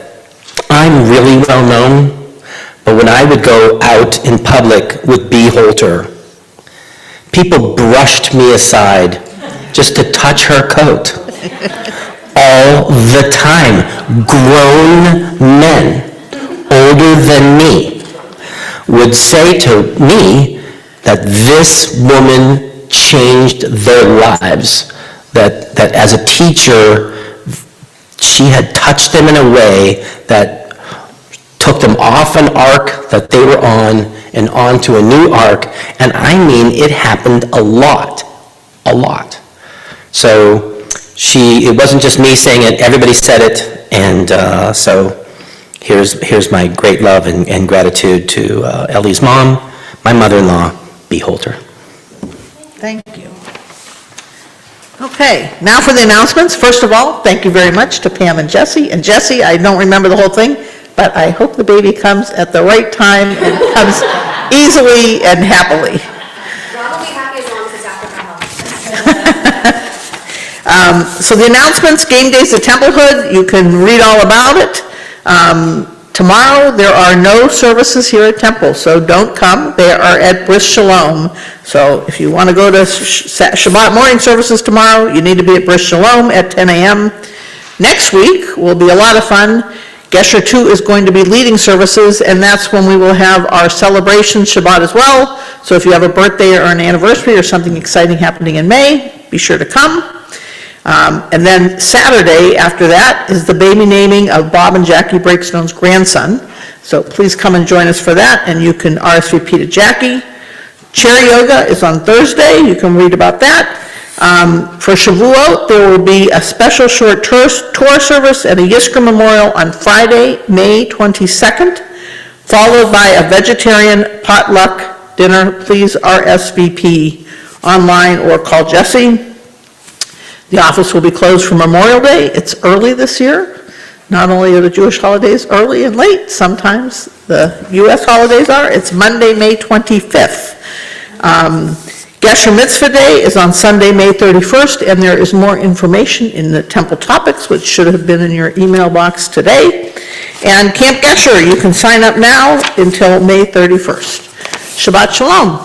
I'm really well known, but when I would go out in public with Bea Holter, people brushed me aside just to touch her coat. All the time. Grown men, older than me, would say to me that this woman changed their lives, that as a teacher, she had touched them in a way that took them off an arc that they were on and onto a new arc, and I mean, it happened a lot. So it wasn't just me saying it, everybody said it, and so here's my great love and gratitude to Ellie's mom, my mother-in-law, Bea Holter.
Thank you. Okay, now for the announcements. First of all, thank you very much to Pam and Jesse. And Jesse, I don't remember the whole thing, but I hope the baby comes at the right time and comes easily and happily.
Rob will be happy as long as it's after come home.
So the announcements, game days at Templehood, you can read all about it. Tomorrow, there are no services here at Temple, so don't come. They are at Bris Shalom. So if you want to go to Shabbat morning services tomorrow, you need to be at Bris Shalom at 10 a.m. Next week will be a lot of fun. Gesher 2 is going to be leading services, and that's when we will have our celebration Shabbat as well. So if you have a birthday or an anniversary or something exciting happening in May, be sure to come. And then Saturday after that is the baby naming of Bob and Jackie Breakstone's grandson. So please come and join us for that, and you can RSVP to Jackie. Chair yoga is on Thursday. You can read about that. For Shavuot, there will be a special short tour service at a Yizkor Memorial on Friday, May 22nd, followed by a vegetarian potluck dinner. Please RSVP online or call Jesse. The office will be closed for Memorial Day. It's early this year. Not only are the Jewish holidays early and late, sometimes the U.S. holidays are. It's Monday, May 25th. Gesher Mitzvah Day is on Sunday, May 31st, and there is more information in the Temple Topics, which should have been in your email box today. And Camp Gesher, you can sign up now until May 31st. Shabbat Shalom.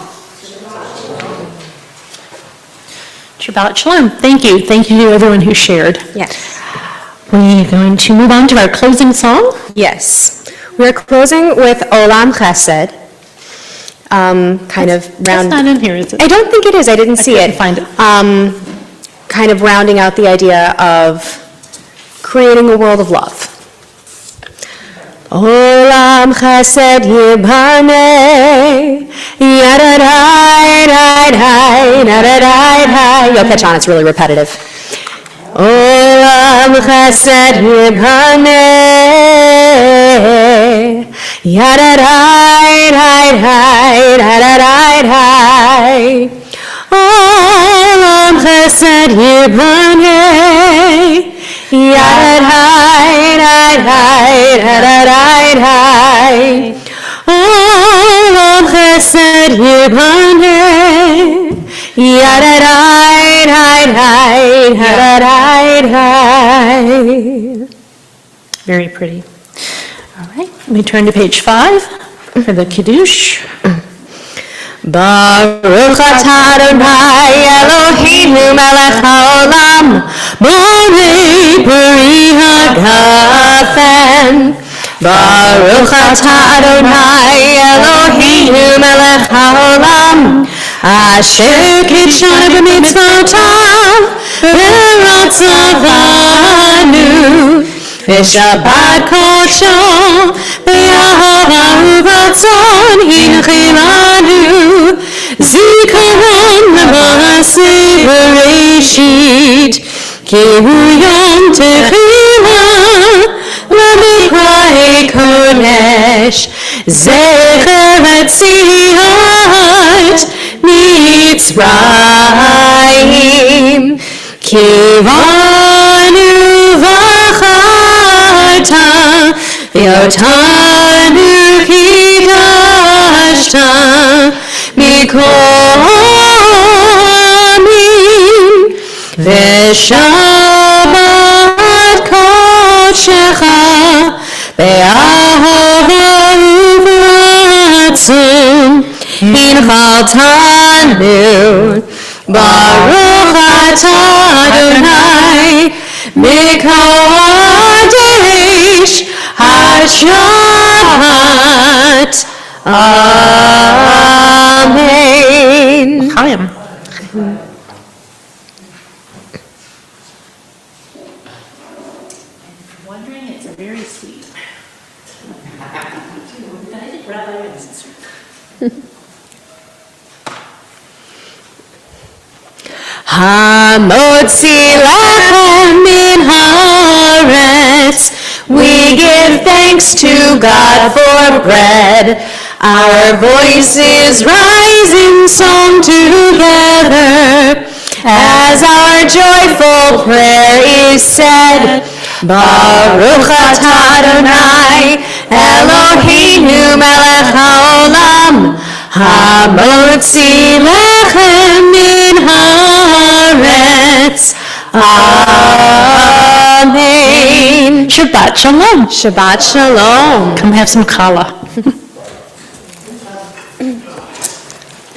Shabbat Shalom. Thank you. Thank you to everyone who shared.
Yes.
We're going to move on to our closing song.
Yes. We're closing with Olam Chesed. Kind of round.
It's not in here, is it?
I don't think it is. I didn't see it.
couldn't find it.
Kind of rounding out the idea of creating a world of love. Olam Chesed Yibane Yadadai Dai Dai Nadadai Dai. You'll catch on. It's really repetitive. Olam Chesed Yibane Yadadai Dai Dai Nadadai Dai. Olam Chesed Yibane Yadadai Dai Dai Nadadai Dai. Olam Chesed Yibane Yadadai Dai Dai Nadadai Dai.
Very pretty. All right, we turn to page 5 for the Kiddush.
Baruch atah Adonai Eloheinu melech haolam borei peri hagafen. Baruch atah Adonai Eloheinu melech haolam asher kitshanu b'mitzvotav v'ratzavanu v'shabbat kodsho v'yahava u'ratzon hinchilanu zikaron l'maaseh bereshit ki hu yom techila l'mikra'ei kodesh zecher etziat Mitzrayim kivanu v'chata v'yotanu kidashta mikol amim v'shabbat kodshecha be'ahava u'v'ratzon hinchaltanu Baruch atah Adonai Mekadesh Hashabbat. Amen.
Chaim. Wondering, it's very sweet. But I think Rabbi is sweet.
Hamotzi lechem min haaretz. We give thanks to God for bread. Our voices rise in song together as our joyful prayer is said. Baruch atah Adonai Eloheinu melech haolam hamotzi lechem min haaretz. Amen.
Shabbat Shalom.
Shabbat Shalom.
Come have some challah.